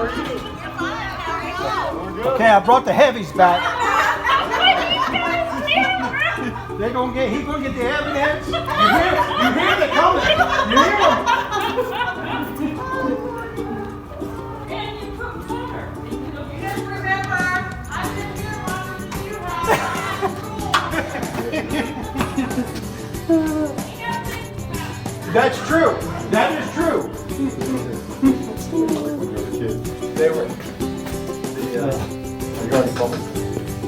Okay, I brought the heavies back. He's gonna get the evidence. You hear the coming. You hear them. Just remember, I've been here longer than you have. That's true. That is true. They were.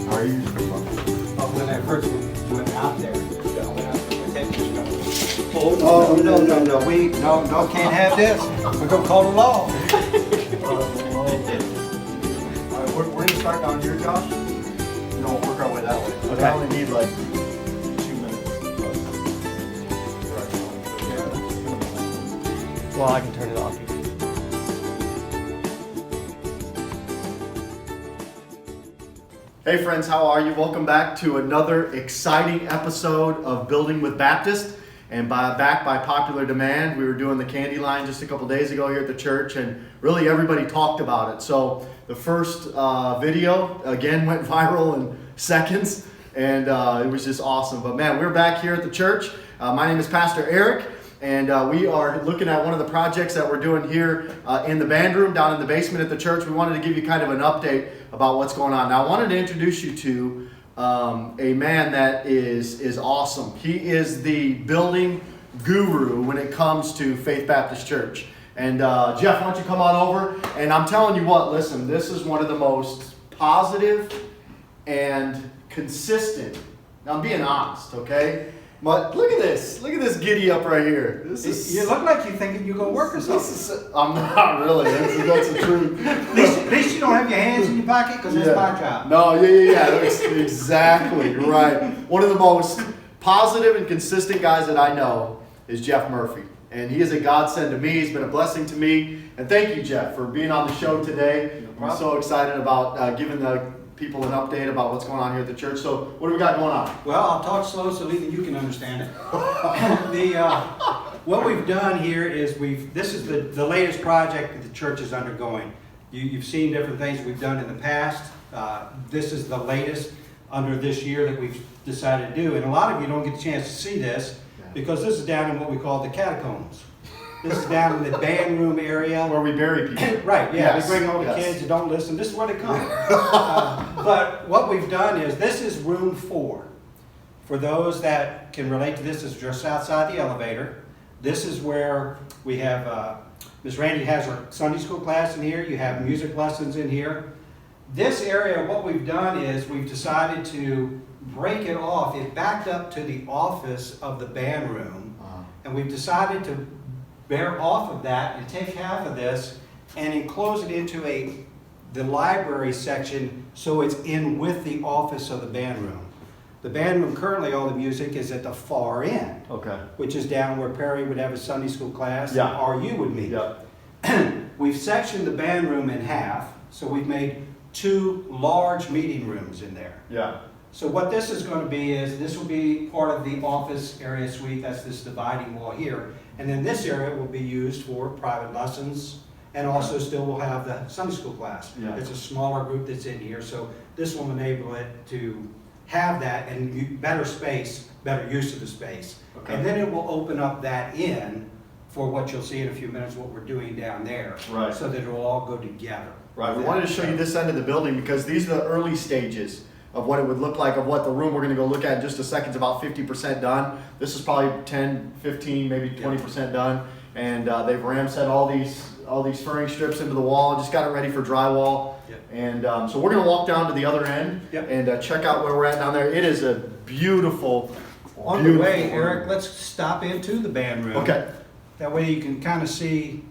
How are you? When I first went out there, Oh, no, can't have this. We're gonna call the law. We're gonna start down here, Josh. No, we're going way that way. Okay. I only need like 2 minutes. Well, I can turn it off. Hey friends, how are you? Welcome back to another exciting episode of Building with Baptist. And back by popular demand, we were doing the candy line just a couple days ago here at the church, and really everybody talked about it. So the first video, again, went viral in seconds, and it was just awesome. But man, we're back here at the church. My name is Pastor Eric, and we are looking at one of the projects that we're doing here in the band room down in the basement at the church. We wanted to give you kind of an update about what's going on. Now, I wanted to introduce you to a man that is awesome. He is the building guru when it comes to Faith Baptist Church. And Jeff, why don't you come on over? And I'm telling you what, listen, this is one of the most positive and consistent. Now, I'm being honest, okay? But look at this. Look at this giddy up right here. This is. You look like you thinking you're gonna work or something. I'm not really. That's the truth. At least you don't have your hands in your pocket, because that's my job. No, yeah. That's exactly right. One of the most positive and consistent guys that I know is Jeff Murphy. And he is a godsend to me. He's been a blessing to me. And thank you, Jeff, for being on the show today. I'm so excited about giving the people an update about what's going on here at the church. So what do we got going on? Well, I'll talk slow so even you can understand it. What we've done here is this is the latest project that the church is undergoing. You've seen different things we've done in the past. This is the latest under this year that we've decided to do. And a lot of you don't get a chance to see this because this is down in what we call the catacombs. This is down in the band room area. Where we bury people. Right, yeah. Yes, We bring all the kids that don't listen. This is where they come. But what we've done is, this is room 4. For those that can relate to this, it's just outside the elevator. This is where we have, Miss Randy has her Sunday school class in here. You have music lessons in here. This area, what we've done is we've decided to break it off. It backed up to the office of the band room. And we've decided to bear off of that and take half of this and enclose it into the library section so it's in with the office of the band room. The band room, currently all the music is at the far end, Okay. which is down where Perry would have his Sunday school class Yeah. or you would meet. Yeah. We've sectioned the band room in half, so we've made 2 large meeting rooms in there. Yeah. So what this is going to be is, this will be part of the office area suite. That's this dividing wall here. And then this area will be used for private lessons, and also still will have the Sunday school class. Yeah. It's a smaller group that's in here, so this will enable it to have that and better space, better use of the space. Okay. And then it will open up that in for what you'll see in a few minutes, what we're doing down there. Right. So that it will all go together. Right, we wanted to show you this end of the building because these are the early stages of what it would look like, of what the room we're going to go look at in just a second is about 50% done. This is probably 10, 15, maybe 20% done. And they've ram set all these furring strips into the wall and just got it ready for drywall. Yep. And so we're going to walk down to the other end and check out where we're at down there. It is a beautiful, On the way, Eric, let's stop into the band room. Okay. That way you can kind of see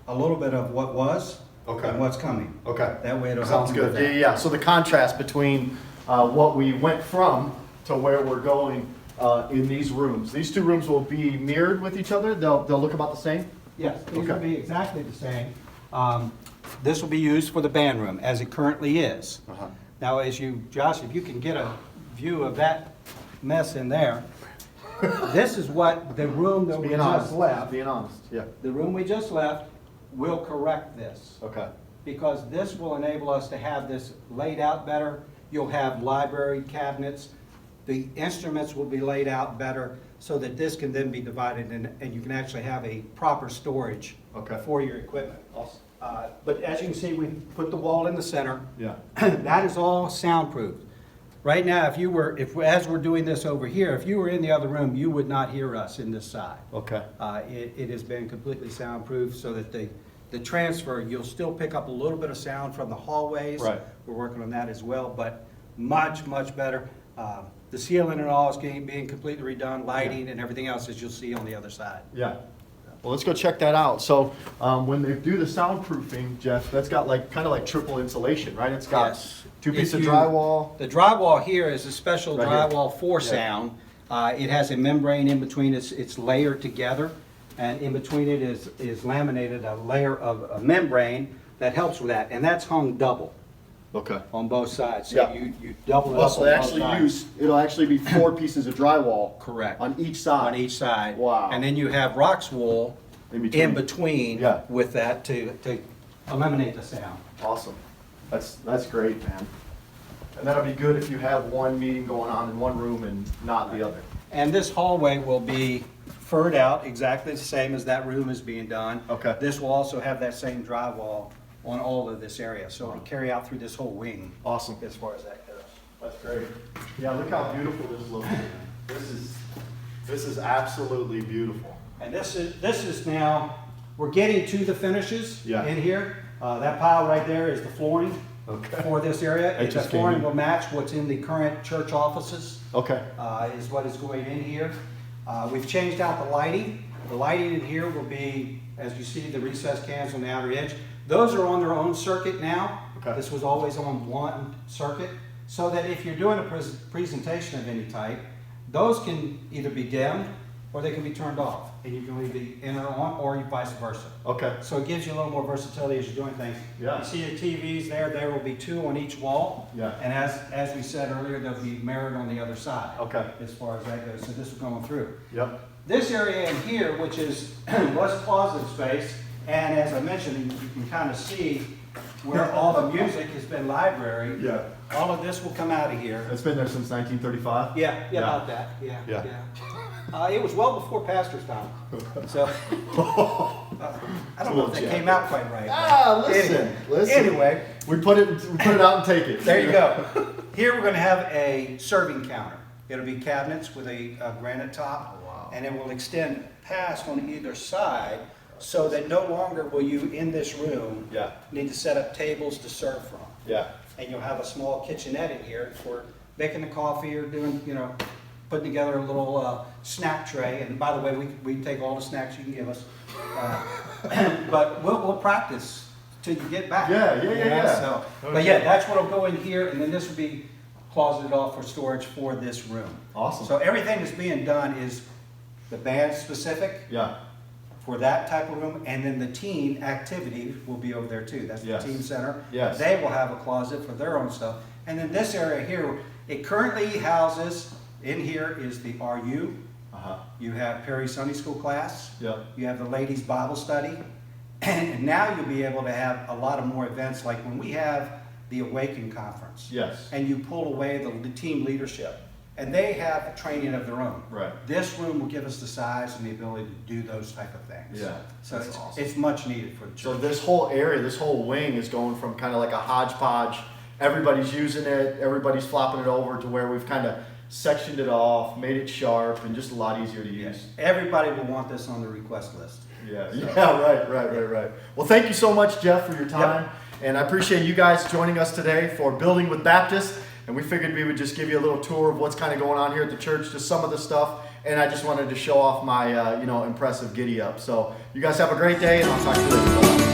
a little bit of what was and what's coming. Okay. That way it'll help Sounds you with good. that. Yeah. So the contrast between what we went from to where we're going in these rooms. These 2 rooms will be mirrored with each other. They'll look about the same. Yes, these Okay. will be exactly the same. This will be used for the band room as it currently is. Now, Josh, if you can get a view of that mess in there, this is what the room that we just left. Being honest. Yeah. The room we just left will correct this. Okay. because this will enable us to have this laid out better. You'll have library cabinets. The instruments will be laid out better so that this can then be divided and you can actually have a proper storage Okay. for your equipment. Awesome. But as you can see, we put the wall in the center. Yeah. That is all soundproofed. Right now, as we're doing this over here, if you were in the other room, you would not hear us in this side. Okay. It has been completely soundproof so that the transfer, you'll still pick up a little bit of sound from the hallways. Right. We're working on that as well, but much, much better. The ceiling and all is being completely redone, lighting and everything else as you'll see on the other side. Yeah. Well, let's go check that out. So when they do the soundproofing, Jeff, that's got like kind of like triple insulation, right? It's got Yes. two pieces If of you- drywall. The drywall here is a special Right here. drywall for Yeah. sound. It has a membrane in between, it's layered together, and in between it is laminated a layer of a membrane that helps with that, and that's hung double Okay. on both sides. So Yeah. you double it Well, up so on they both actually sides. it'll actually be 4 pieces of drywall. Correct. On each side. On each side. Wow. And then you have rocks wool in between Yeah. with that to eliminate the sound. Awesome. That's great, man. And that'll be good if you have one meeting going on in one room and not the other. And this hallway will be furred out exactly the same as that room is being done. Okay. This will also have that same drywall on all of this area, so it'll carry out through this whole wing Awesome. as far as that goes. That's great. Yeah, look how beautiful this looks. This is absolutely beautiful. And this is now, we're getting to the finishes Yeah. in here. That pile right there is the flooring Okay. for this area. It The just came flooring in. will match what's in the current church offices. Okay. Is what is going in here. We've changed out the lighting. The lighting in here will be, as you see, the recessed cans on the outer edge. Those are on their own circuit now. Okay. This was always on one circuit, so that if you're doing a presentation of any type, those can either be dimmed or they can be turned off, and you can leave the in or on, or vice versa. Okay. So it gives you a little more versatility as you're doing things. Yeah. You see the TVs there will be 2 on each wall. Yeah. And as we said earlier, they'll be mirrored on the other side. Okay. As far as that goes, so this is going through. Yep. This area in here, which is was closet space, and as I mentioned, you can kind of see where all the music has been library. Yeah. All of this will come out of here. It's been there since 1935? Yeah, Yeah. about that, yeah. Yeah. It was well before pastor's time, so, I don't know if that Jack. came out quite right. Ah, listen, Anyway. listen. Anyway, We put it out and take it. there you go. Here we're gonna have a serving counter. It'll be cabinets with a granite top. Wow. And it will extend past on either side, so that no longer will you, in this room, Yeah. need to set up tables to serve from. Yeah. And you'll have a small kitchenette in here for making the coffee or doing, putting together a little snack tray. And by the way, we can take all the snacks you can give us. But we'll practice till you get back. Yeah. So, but yeah, that's what'll go in here, and then this will be closeted off for storage for this room. Awesome. So everything that's being done is the band specific Yeah. for that type of room, and then the teen activity will be over there too. That's the Yes. teen center. Yes. They will have a closet for their own stuff. And then this area here, it currently houses, in here is the RU. Uh-huh. You have Perry Sunday School class. Yeah. You have the ladies Bible study. And now you'll be able to have a lot of more events, like when we have the Awaken Conference. Yes. And you pull away the team leadership. And they have training of their own. Right. This room will give us the size and the ability to do those type of things. Yeah, So that's awesome. it's much needed for the So church. this whole area, this whole wing is going from kind of like a hodgepodge. Everybody's using it. Everybody's flopping it over to where we've kind of sectioned it off, made it sharp, and just a lot easier to use. Everybody will want this on the request list. Yeah, right. Well, thank you so much, Jeff, for your time. And I appreciate you guys joining us today for Building with Baptist. And we figured we would just give you a little tour of what's kind of going on here at the church, just some of the stuff. And I just wanted to show off my, impressive giddy up. So you guys have a great day, and I'll talk to you later. Bye-bye.